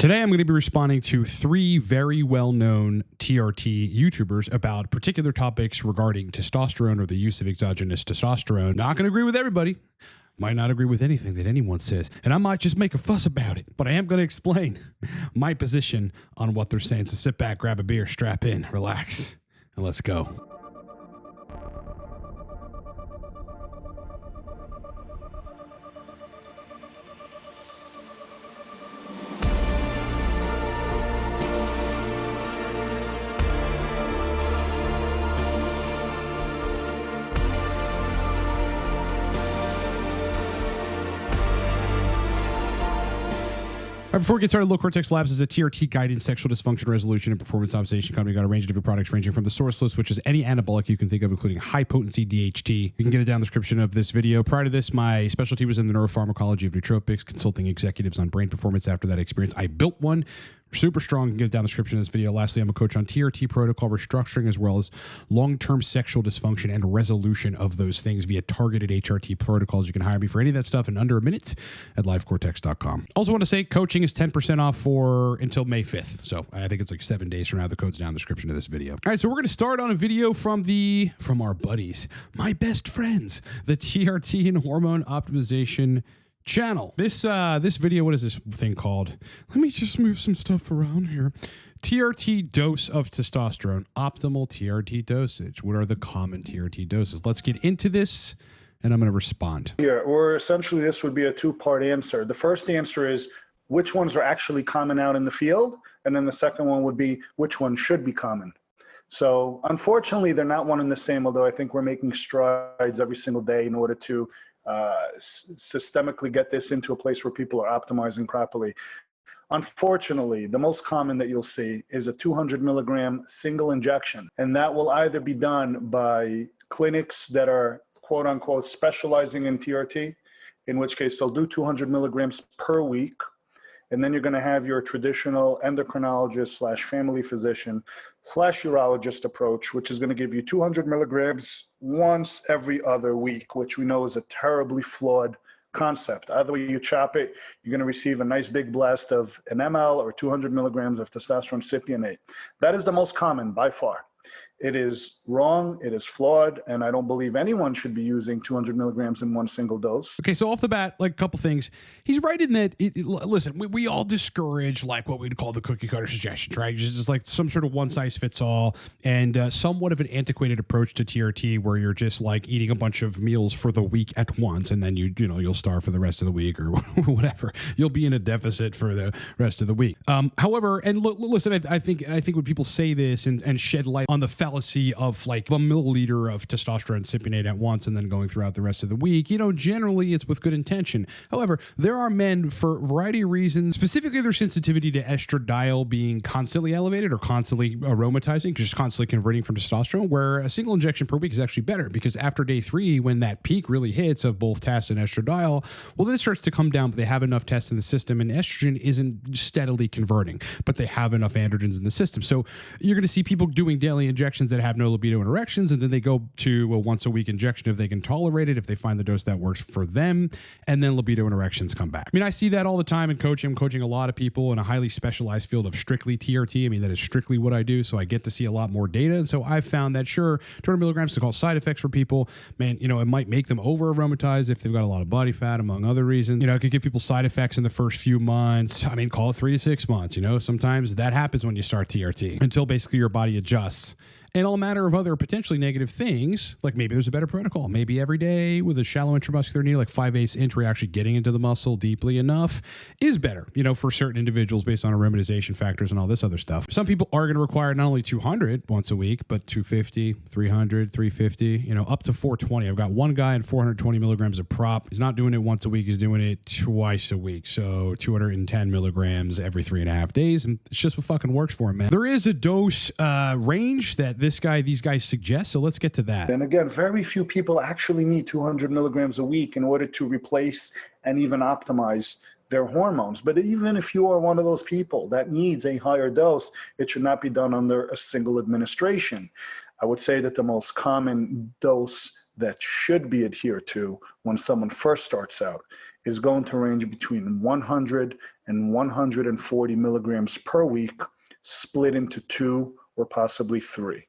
Today, I'm going to be responding to 3 very well-known TRT YouTubers about particular topics regarding testosterone or the use of exogenous testosterone. Not going to agree with everybody. Might not agree with anything that anyone says, and I might just make a fuss about it, but I am going to explain my position on what they're saying. So sit back, grab a beer, strap in, relax, and let's go. All right, before we get started, Low Cortex Labs is a TRT guidance, sexual dysfunction resolution, and performance optimization company. Got a range of different products ranging from the source list, which is any anabolic you can think of, including high-potency DHT. You can get it down in the description of this video. Prior to this, my specialty was in the neuropharmacology of nootropics, consulting executives on brain performance. After that experience, I built one. Super strong. You can get it down in the description of this video. Lastly, I'm a coach on TRT protocol restructuring as well as long-term sexual dysfunction and resolution of those things via targeted HRT protocols. You can hire me for any of that stuff in under a minute at livecortex.com. Also want to say coaching is 10% off for until May 5th. So I think it's like 7 days from now. The code's down in the description of this video. All right, so we're going to start on a video from our buddies, my best friends, the TRT and hormone optimization channel. This video, what is this thing called? Let me just move some stuff around here. TRT dose of testosterone, optimal TRT dosage. What are the common TRT doses? Let's get into this and I'm going to respond. Here, or essentially this would be a two-part answer. The first answer is which ones are actually common out in the field, and then the second one would be which one should be common. So unfortunately, they're not one and the same, although I think we're making strides every single day in order to systemically get this into a place where people are optimizing properly. Unfortunately, the most common that you'll see is a 200 milligram single injection, and that will either be done by clinics that are quote unquote specializing in TRT, in which case they'll do 200 milligrams per week. And then you're going to have your traditional endocrinologist / family physician / urologist approach, which is going to give you 200 milligrams once every other week, which we know is a terribly flawed concept. Either way you chop it, you're going to receive a nice big blast of an ml or 200 milligrams of testosterone cypionate. That is the most common by far. It is wrong, it is flawed, and I don't believe anyone should be using 200 milligrams in one single dose. Okay, so off the bat, like a couple things. He's right in that, listen, we all discourage like what we'd call the cookie cutter suggestions, right? Just like some sort of one size fits all and somewhat of an antiquated approach to TRT where you're just like eating a bunch of meals for the week at once and then you'll starve for the rest of the week or whatever. You'll be in a deficit for the rest of the week. However, and listen, I think when people say this and shed light on the fallacy of like a milliliter of testosterone cypionate at once and then going throughout the rest of the week, generally it's with good intention. However, there are men for a variety of reasons, specifically their sensitivity to estradiol being constantly elevated or constantly aromatizing, just constantly converting from testosterone, where a single injection per week is actually better because after day 3, when that peak really hits of both test and estradiol, well, then it starts to come down, but they have enough tests in the system and estrogen isn't steadily converting, but they have enough androgens in the system. So you're going to see people doing daily injections that have no libido and erections, and then they go to a once a week injection if they can tolerate it, if they find the dose that works for them, and then libido and erections come back. I mean, I see that all the time in coaching. I'm coaching a lot of people in a highly specialized field of strictly TRT. I mean, that is strictly what I do, so I get to see a lot more data, and so I've found that sure, 200 milligrams to cause side effects for people, man, it might make them over aromatize if they've got a lot of body fat, among other reasons. It could give people side effects in the first few months. I mean, call it 3 to 6 months. Sometimes that happens when you start TRT until basically your body adjusts. And all manner of other potentially negative things, like maybe there's a better protocol. Maybe every day with a shallow intramuscular needle, like 5/8 inch, where you're actually getting into the muscle deeply enough is better, for certain individuals based on aromatization factors and all this other stuff. Some people are going to require not only 200 once a week, but 250, 300, 350, up to 420. I've got one guy in 420 milligrams of prop. He's not doing it once a week. He's doing it twice a week. So 210 milligrams every 3.5 days. And it's just what fucking works for him, man. There is a dose range that these guys suggest. So let's get to that. And again, very few people actually need 200 milligrams a week in order to replace and even optimize their hormones. But even if you are one of those people that needs a higher dose, it should not be done under a single administration. I would say that the most common dose that should be adhered to when someone first starts out is going to range between 100 and 140 milligrams per week, split into 2 or possibly 3.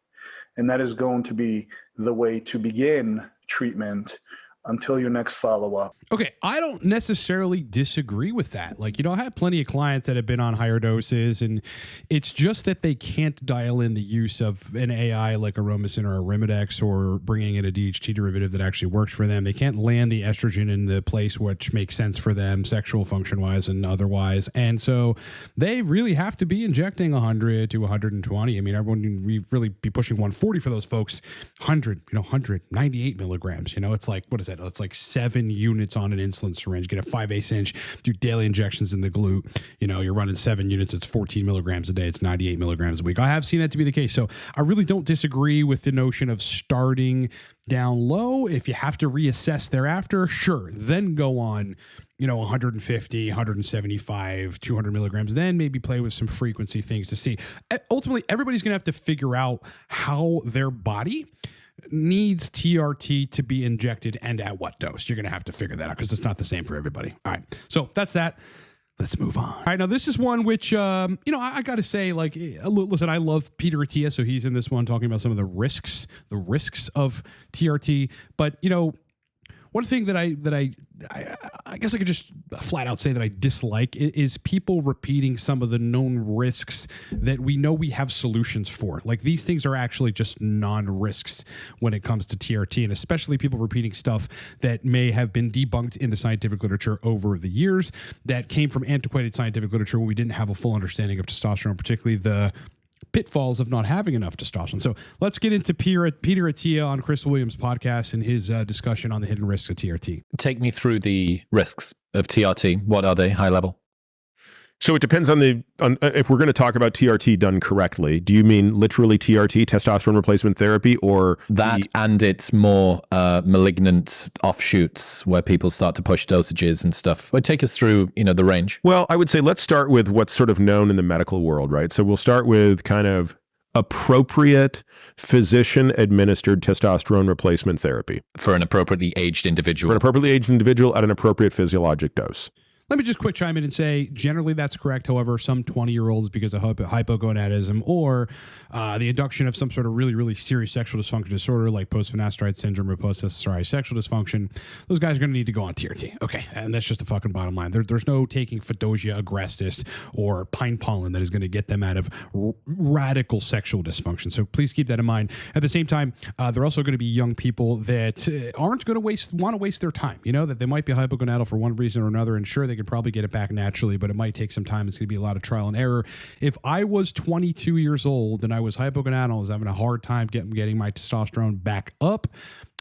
And that is going to be the way to begin treatment until your next follow-up. Okay, I don't necessarily disagree with that. Like, I have plenty of clients that have been on higher doses, and it's just that they can't dial in the use of an AI like Aromasin or Arimidex, or bringing in a DHT derivative that actually works for them. They can't land the estrogen in the place which makes sense for them, sexual function-wise and otherwise. And so they really have to be injecting 100 to 120. I mean, everyone, we really be pushing 140 for those folks. 198 milligrams. It's like, what is that? It's like 7 units on an insulin syringe. Get a 5/8 inch, do daily injections in the glute. You're running 7 units. It's 14 milligrams a day. It's 98 milligrams a week. I have seen that to be the case. So I really don't disagree with the notion of starting down low. If you have to reassess thereafter, sure, then go on 150, 175, 200 milligrams, then maybe play with some frequency things to see. Ultimately, everybody's going to have to figure out how their body needs TRT to be injected and at what dose. You're going to have to figure that out because it's not the same for everybody. All right. So that's that. Let's move on. All right. Now, this is one which, I got to say, like, listen, I love Peter Attia. So he's in this one talking about some of the risks of TRT. But, one thing that I guess I could just flat out say that I dislike is people repeating some of the known risks that we know we have solutions for. Like, these things are actually just non-risks when it comes to TRT, and especially people repeating stuff that may have been debunked in the scientific literature over the years, that came from antiquated scientific literature when we didn't have a full understanding of testosterone, particularly the pitfalls of not having enough testosterone. So let's get into Peter Attia on Chris Williams' podcast and his discussion on the hidden risks of TRT. Take me through the risks of TRT. What are they, high level? So it depends on if we're going to talk about TRT done correctly. Do you mean literally TRT, testosterone replacement therapy, or that and its more malignant offshoots where people start to push dosages and stuff? Well, take us through, the range. Well, I would say let's start with what's sort of known in the medical world, right? So we'll start with kind of appropriate physician-administered testosterone replacement therapy. For an appropriately aged individual. For an appropriately aged individual at an appropriate physiologic dose. Let me just quick chime in and say, generally that's correct. However, some 20-year-olds, because of hypogonadism or the induction of some sort of really, really serious sexual dysfunction disorder like post-finasteride syndrome or post-SSRI sexual dysfunction, those guys are going to need to go on TRT. Okay, and that's just the fucking bottom line. There's no taking Fedosia agrestis or pine pollen that is going to get them out of radical sexual dysfunction. So please keep that in mind. At the same time, they're also going to be young people that aren't going to want to waste their time. That they might be hypogonadal for one reason or another, and sure, they could probably get it back naturally, but it might take some time. It's going to be a lot of trial and error. If I was 22 years old and I was hypogonadal, I was having a hard time getting my testosterone back up,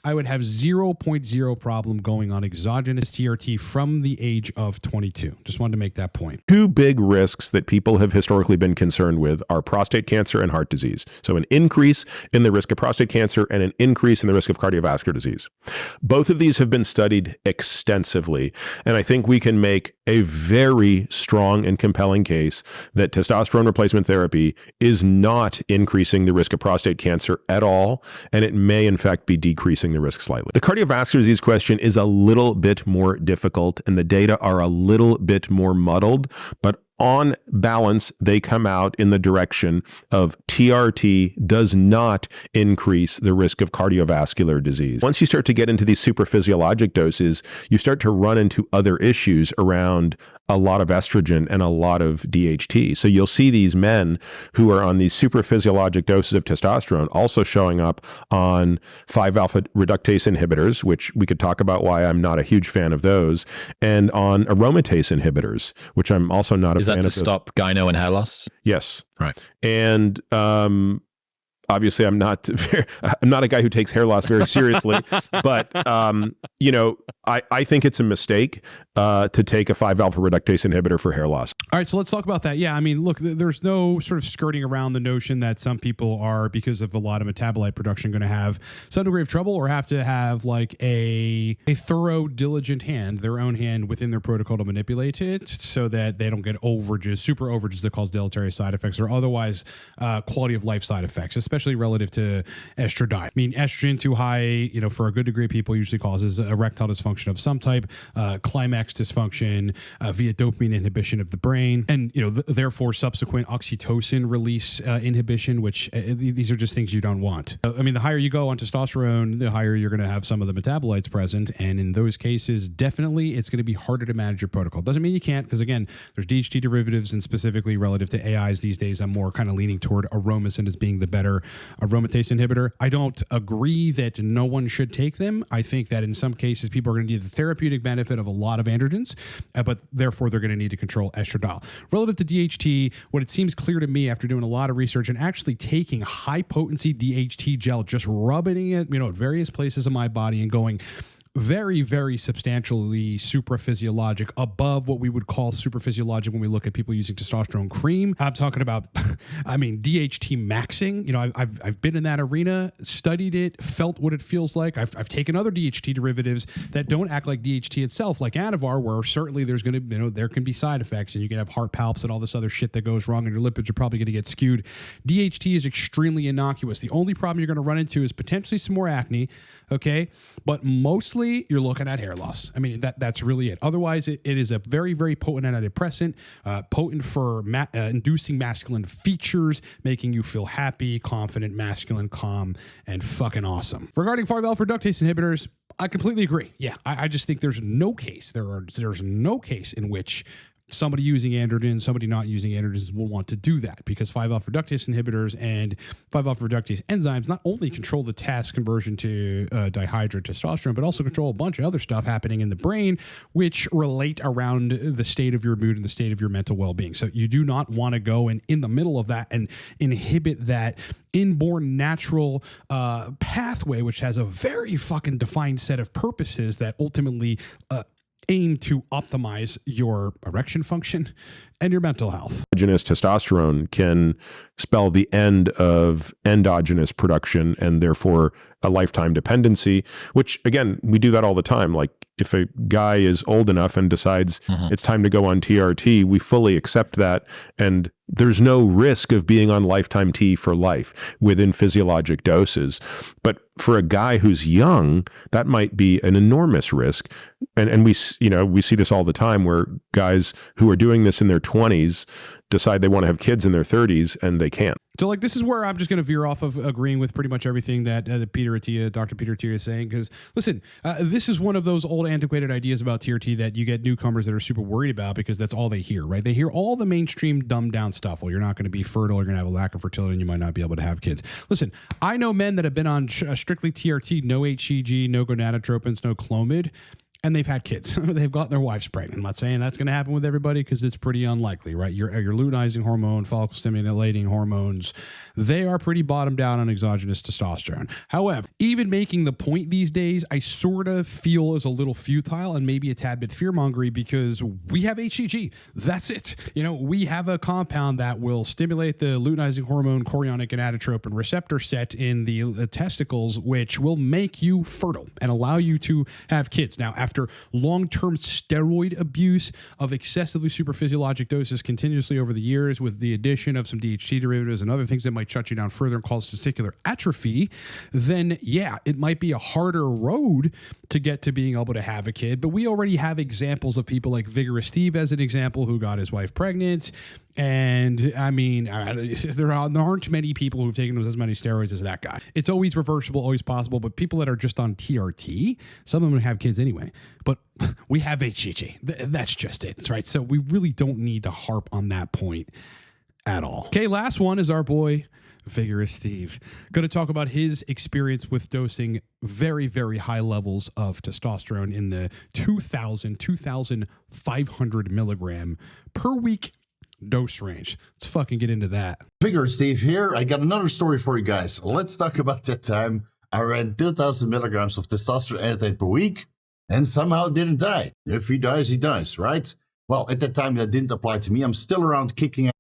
I would have 0.0 problem going on exogenous TRT from the age of 22. Just wanted to make that point. Two big risks that people have historically been concerned with are prostate cancer and heart disease. So an increase in the risk of prostate cancer and an increase in the risk of cardiovascular disease. Both of these have been studied extensively, and I think we can make a very strong and compelling case that testosterone replacement therapy is not increasing the risk of prostate cancer at all, and it may in fact be decreasing the risk slightly. The cardiovascular disease question is a little bit more difficult, and the data are a little bit more muddled, but on balance, they come out in the direction of TRT does not increase the risk of cardiovascular disease. Once you start to get into these super physiologic doses, you start to run into other issues around a lot of estrogen and a lot of DHT. So you'll see these men who are on these super physiologic doses of testosterone also showing up on 5-alpha reductase inhibitors, which we could talk about why I'm not a huge fan of those, and on aromatase inhibitors, which I'm also not a fan of. Is that to stop gyno and hair loss? Yes. Right. And obviously, I'm not a guy who takes hair loss very seriously, but I think it's a mistake to take a 5-alpha reductase inhibitor for hair loss. All right, so let's talk about that. Yeah, I mean, look, there's no sort of skirting around the notion that some people are, because of a lot of metabolite production, going to have some degree of trouble or have to have like a thorough, diligent hand, their own hand within their protocol to manipulate it so that they don't get overages, super overages that cause deleterious side effects or otherwise quality of life side effects, especially especially relative to estradiol. I mean, estrogen too high, you know, for a good degree of people usually causes erectile dysfunction of some type, climax dysfunction via dopamine inhibition of the brain, and, you know, therefore subsequent oxytocin release inhibition, which these are just things you don't want. I mean, the higher you go on testosterone, the higher you're going to have some of the metabolites present. And in those cases, definitely it's going to be harder to manage your protocol. Doesn't mean you can't, because again, there's DHT derivatives, and specifically relative to AIs these days, I'm more kind of leaning toward aromasin as being the better aromatase inhibitor. I don't agree that no one should take them. I think that in some cases, people are going to need the therapeutic benefit of a lot of androgens, but therefore they're going to need to control estradiol. Relative to DHT, what it seems clear to me after doing a lot of research and actually taking high potency DHT gel, just rubbing it, you know, at various places in my body and going very, very substantially supraphysiologic, above what we would call supraphysiologic when we look at people using testosterone cream. I'm talking about, I mean, DHT maxing. You know, I've been in that arena, studied it, felt what it feels like. I've taken other DHT derivatives that don't act like DHT itself, like Anavar, where certainly there's going to, you know, there can be side effects, and you can have heart palps and all this other shit that goes wrong, and your lipids are probably going to get skewed. DHT is extremely innocuous. The only problem you're going to run into is potentially some more acne, okay? But mostly you're looking at hair loss. I mean, that's really it. Otherwise, it is a very, very potent antidepressant, potent for inducing masculine features, making you feel happy, confident, masculine, calm, and fucking awesome. Regarding 5-alpha reductase inhibitors, I completely agree. Yeah, I just think there's no case. There's no case in which somebody using androgens, somebody not using androgens will want to do that, because 5-alpha reductase inhibitors and 5-alpha reductase enzymes not only control the TAS conversion to dihydrotestosterone, but also control a bunch of other stuff happening in the brain, which relate around the state of your mood and the state of your mental well-being. So you do not want to go in the middle of that and inhibit that inborn natural pathway, which has a very fucking defined set of purposes that ultimately aim to optimize your erection function and your mental health. Endogenous testosterone can spell the end of endogenous production, and therefore a lifetime dependency, which again, we do that all the time. Like if a guy is old enough and decides it's time to go on TRT, we fully accept that. And there's no risk of being on lifetime T for life within physiologic doses. But for a guy who's young, that might be an enormous risk. And we see this all the time, where guys who are doing this in their 20s decide they want to have kids in their 30s and they can't. So like, this is where I'm just going to veer off of agreeing with pretty much everything that Dr. Peter Attia is saying. Because listen, this is one of those old antiquated ideas about TRT that you get newcomers that are super worried about, because that's all they hear, right? They hear all the mainstream dumbed down stuff. Well, you're not going to be fertile, you're going to have a lack of fertility, and you might not be able to have kids. Listen, I know men that have been on strictly TRT, no HCG, no gonadotropins, no Clomid, and they've had kids. They've got their wives pregnant. I'm not saying that's going to happen with everybody, because it's pretty unlikely, right? Your luteinizing hormone, follicle stimulating hormones, they are pretty bottomed out on exogenous testosterone. However, even making the point these days, I sort of feel is a little futile and maybe a tad bit fear-mongery, because we have HCG. That's it. You know, we have a compound that will stimulate the luteinizing hormone chorionic gonadotropin receptor set in the testicles, which will make you fertile and allow you to have kids. Now, after long-term steroid abuse of excessively supraphysiologic doses continuously over the years, with the addition of some DHT derivatives and other things that might shut you down further and cause testicular atrophy, then yeah, it might be a harder road to get to being able to have a kid. But we already have examples of people like Vigorous Steve as an example, who got his wife pregnant. And I mean, there aren't many people who've taken as many steroids as that guy. It's always reversible, always possible. But people that are just on TRT, some of them have kids anyway. But we have HCG. That's just it, right? So we really don't need to harp on that point at all. Okay, last one is our boy Vigorous Steve. Going to talk about his experience with dosing very, very high levels of testosterone in the 2,500 milligram per week dose range. Let's fucking get into that. Vigorous Steve here. I got another story for you guys. Let's talk about that time I ran 2,000 milligrams of testosterone antidote per week and somehow didn't die. If he dies, he dies, right? Well, at that time, that didn't apply to me. I'm still around kicking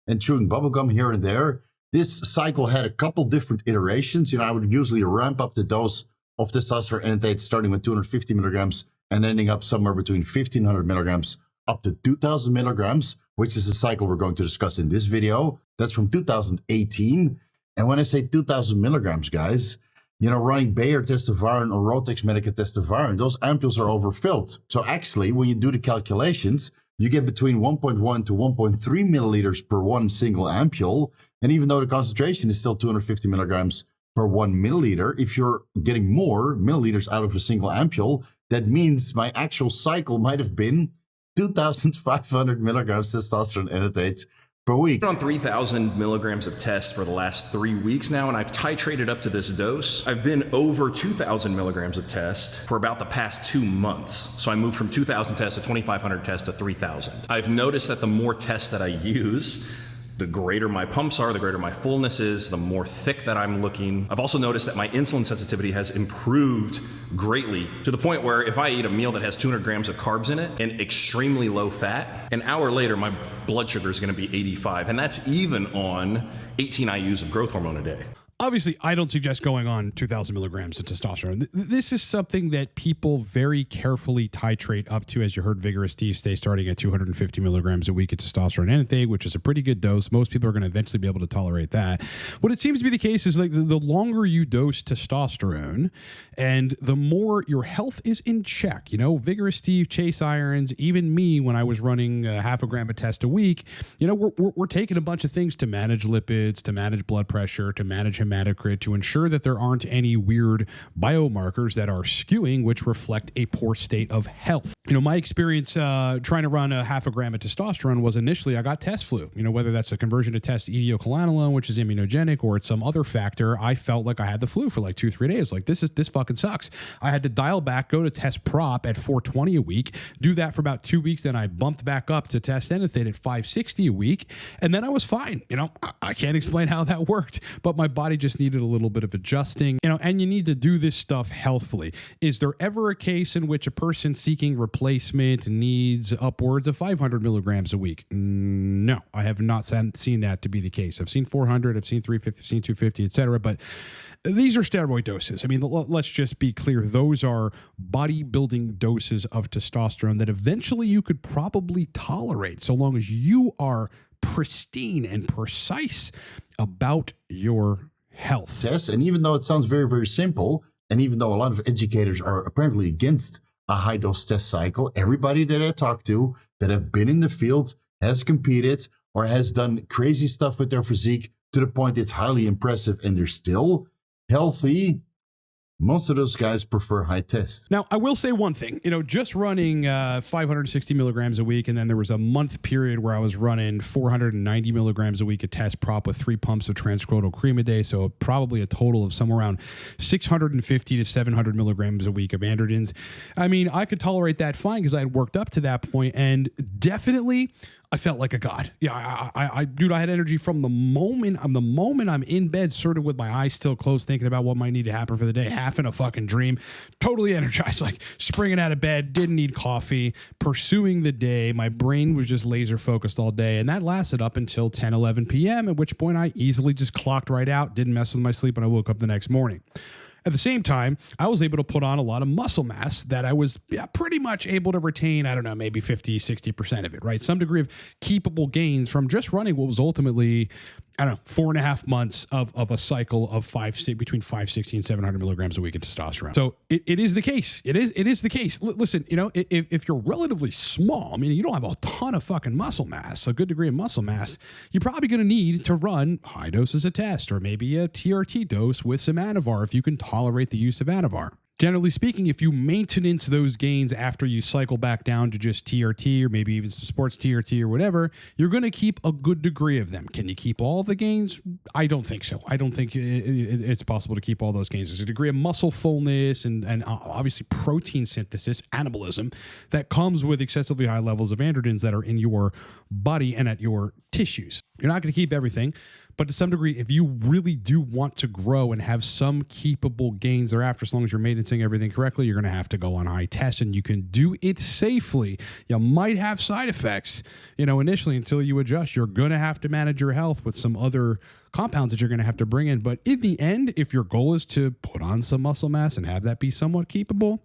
and chewing bubblegum here and there. This cycle had a couple different iterations. You know, I would usually ramp up the dose of testosterone antidote starting with 250 milligrams and ending up somewhere between 1,500 milligrams up to 2,000 milligrams, which is the cycle we're going to discuss in this video. That's from 2018. And when I say 2,000 milligrams, guys, running Bayer testosterone or Rotex Medica testosterone, those ampules are overfilled. So actually, when you do the calculations, you get between 1.1 to 1.3 milliliters per one single ampule. And even though the concentration is still 250 milligrams per 1 milliliter, if you're getting more milliliters out of a single ampule, that means my actual cycle might have been 2,500 milligrams testosterone enanthate per week. I've been on 3,000 milligrams of test for the last 3 weeks now, and I've titrated up to this dose. I've been over 2,000 milligrams of test for about the past 2 months. So I moved from 2,000 tests to 2,500 tests to 3,000. I've noticed that the more tests that I use, the greater my pumps are, the greater my fullness is, the more thick that I'm looking. I've also noticed that my insulin sensitivity has improved greatly to the point where if I eat a meal that has 200 grams of carbs in it and extremely low fat, an hour later my blood sugar is going to be 85, and that's even on 18 IUs of growth hormone a day. Obviously, I don't suggest going on 2,000 milligrams of testosterone. This is something that people very carefully titrate up to. As you heard Vigorous Steve stay starting at 250 milligrams a week of testosterone enanthate, which is a pretty good dose. Most people are going to eventually be able to tolerate that. What it seems to be the case is like the longer you dose testosterone and the more your health is in check. Vigorous Steve, Chase Irons, even me when I was running half a gram of test a week, we're taking a bunch of things to manage lipids, to manage blood pressure, to manage hematocrit, to ensure that there aren't any weird biomarkers that are skewing, which reflect a poor state of health. My experience trying to run a half a gram of testosterone was initially I got test flu. Whether that's a conversion to test etiocholanolone, which is immunogenic, or it's some other factor, I felt like I had the flu for like 2-3 days. Like this fucking sucks. I had to dial back, go to test prop at 420 a week, do that for about 2 weeks. Then I bumped back up to test enanthate at 560 a week. And then I was fine. I can't explain how that worked, but my body just needed a little bit of adjusting, and you need to do this stuff healthfully. Is there ever a case in which a person seeking replacement needs upwards of 500 milligrams a week? No, I have not seen that to be the case. I've seen 400, I've seen 350, I've seen 250, etc. But these are steroid doses. I mean, let's just be clear. Those are bodybuilding doses of testosterone that eventually you could probably tolerate so long as you are pristine and precise about your health. Yes, and even though it sounds very, very simple, and even though a lot of educators are apparently against a high dose test cycle, everybody that I talk to that have been in the field has competed or has done crazy stuff with their physique to the point it's highly impressive and they're still healthy. Most of those guys prefer high tests. Now, I will say one thing, just running 560 milligrams a week, and then there was a month period where I was running 490 milligrams a week of test prop with 3 pumps of transcranial cream a day. So probably a total of somewhere around 650 to 700 milligrams a week of androgens. I mean, I could tolerate that fine because I had worked up to that point, and definitely I felt like a god. Yeah, I had energy from the moment I'm in bed, sort of with my eyes still closed, thinking about what might need to happen for the day, half in a fucking dream, totally energized, like springing out of bed, didn't need coffee, pursuing the day. My brain was just laser focused all day. And that lasted up until 10, 11 p.m., at which point I easily just clocked right out, didn't mess with my sleep, and I woke up the next morning. At the same time, I was able to put on a lot of muscle mass that I was pretty much able to retain, I don't know, maybe 50, 60% of it, right? Some degree of keepable gains from just running what was ultimately, 4.5 months of a cycle of between 560 and 700 milligrams a week of testosterone. So it is the case. It is the case. Listen, if you're relatively small, you don't have a ton of fucking muscle mass, a good degree of muscle mass, you're probably going to need to run high doses of test or maybe a TRT dose with some Anavar if you can tolerate the use of Anavar. Generally speaking, if you maintenance those gains after you cycle back down to just TRT or maybe even some sports TRT or whatever, you're going to keep a good degree of them. Can you keep all the gains? I don't think so. I don't think it's possible to keep all those gains. There's a degree of muscle fullness and obviously protein synthesis, anabolism, that comes with excessively high levels of androgens that are in your body and at your tissues. You're not going to keep everything, but to some degree, if you really do want to grow and have some keepable gains thereafter, as long as you're maintaining everything correctly, you're going to have to go on high tests, and you can do it safely. You might have side effects, initially until you adjust. You're going to have to manage your health with some other compounds that you're going to have to bring in. But in the end, if your goal is to put on some muscle mass and have that be somewhat keepable,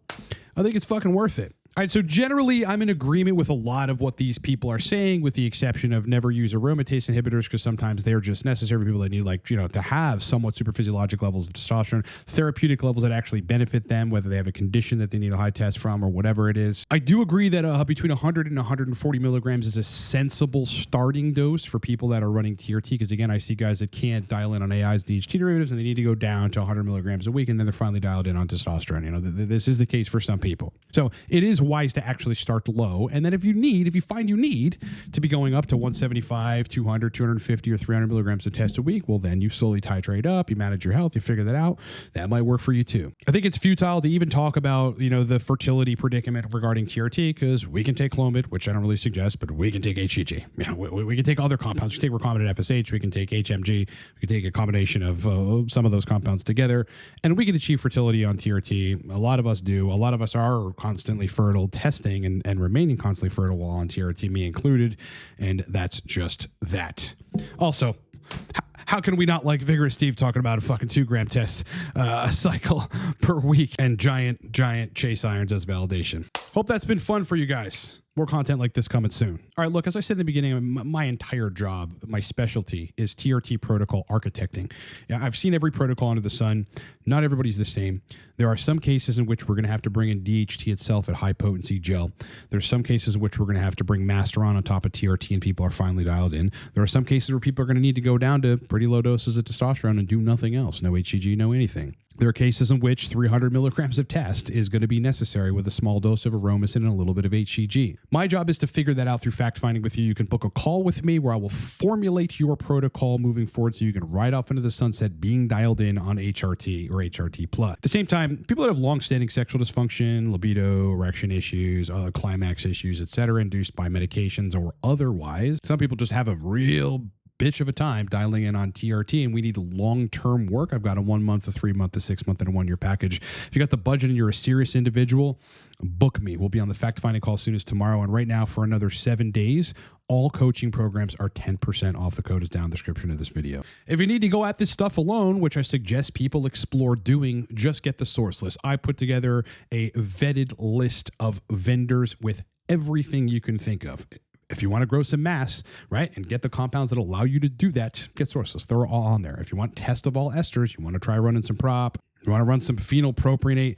I think it's fucking worth it. All right, so generally, I'm in agreement with a lot of what these people are saying, with the exception of never use aromatase inhibitors, because sometimes they're just necessary for people that need, like, you know, to have somewhat super physiologic levels of testosterone, therapeutic levels that actually benefit them, whether they have a condition that they need a high test from or whatever it is. I do agree that between 100 and 140 milligrams is a sensible starting dose for people that are running TRT, because again, I see guys that can't dial in on AIs and DHT derivatives, and they need to go down to 100 milligrams a week, and then they're finally dialed in on testosterone. You know, this is the case for some people. So it is wise to actually start low. And then if you find you need to be going up to 175, 200, 250, or 300 milligrams of test a week, well, then you slowly titrate up, you manage your health, you figure that out. That might work for you too. I think it's futile to even talk about, you know, the fertility predicament regarding TRT, because we can take Clomid, which I don't really suggest, but we can take HCG. You know, we can take other compounds. We can take recombinant FSH, we can take HMG, we can take a combination of some of those compounds together, and we can achieve fertility on TRT. A lot of us do. A lot of us are constantly fertile, testing and remaining constantly fertile while on TRT, me included, and that's just that. Also, how can we not like Vigorous Steve talking about a fucking 2-gram test a cycle per week and giant chase irons as validation? Hope that's been fun for you guys. More content like this coming soon. All right, look, as I said in the beginning, my entire job, my specialty is TRT protocol architecting. Yeah, I've seen every protocol under the sun. Not everybody's the same. There are some cases in which we're going to have to bring in DHT itself at high potency gel. There's some cases in which we're going to have to bring Masteron on top of TRT and people are finally dialed in. There are some cases where people are going to need to go down to pretty low doses of testosterone and do nothing else. No HCG, no anything. There are cases in which 300 milligrams of test is going to be necessary with a small dose of aromasin and a little bit of HCG. My job is to figure that out through fact finding with you. You can book a call with me where I will formulate your protocol moving forward so you can ride off into the sunset being dialed in on HRT or HRT plus. At the same time, people that have long-standing sexual dysfunction, libido, erection issues, climax issues, etc., induced by medications or otherwise, some people just have a real bitch of a time dialing in on TRT, and we need long-term work. I've got a 1 month, a 3 month, a 6 month, and a 1 year package. If you got the budget and you're a serious individual, book me. We'll be on the fact-finding call soon as tomorrow. And right now, for another 7 days, all coaching programs are 10% off. The code is down in the description of this video. If you need to go at this stuff alone, which I suggest people explore doing, just get the source list. I put together a vetted list of vendors with everything you can think of. If you want to grow some mass, right, and get the compounds that allow you to do that, get sourceless. They're all on there. If you want test of all esters, you want to try running some prop, you want to run some phenylpropionate,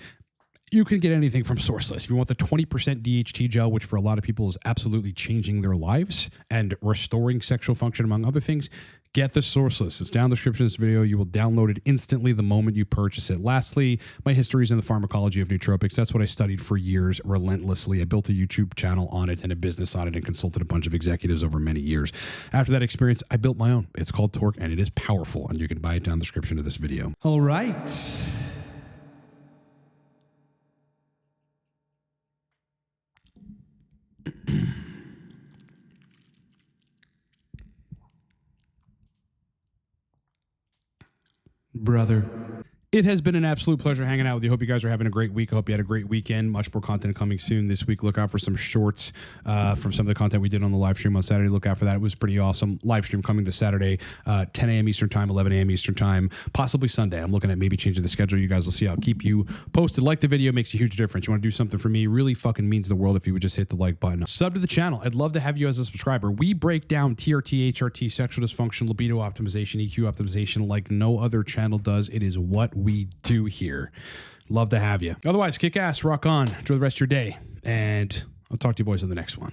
you can get anything from sourceless. If you want the 20% DHT gel, which for a lot of people is absolutely changing their lives and restoring sexual function, among other things, get the sourceless. It's down in the description of this video. You will download it instantly the moment you purchase it. Lastly, my history is in the pharmacology of nootropics. That's what I studied for years relentlessly. I built a YouTube channel on it and a business on it and consulted a bunch of executives over many years. After that experience, I built my own. It's called Torque, and it is powerful, and you can buy it down in the description of this video. All right. Brother. It has been an absolute pleasure hanging out with you. Hope you guys are having a great week. I hope you had a great weekend. Much more content coming soon this week. Look out for some shorts from some of the content we did on the live stream on Saturday. Look out for that. It was pretty awesome. Live stream coming this Saturday, 10 a.m. Eastern time, 11 a.m. Eastern time, possibly Sunday. I'm looking at maybe changing the schedule. You guys will see. I'll keep you posted. Like the video. Makes a huge difference. You want to do something for me? Really fucking means the world if you would just hit the like button. Sub to the channel. I'd love to have you as a subscriber. We break down TRT, HRT, sexual dysfunction, libido optimization, EQ optimization like no other channel does. It is what we do here. Love to have you. Otherwise, kick ass, rock on, enjoy the rest of your day, and I'll talk to you boys in the next one.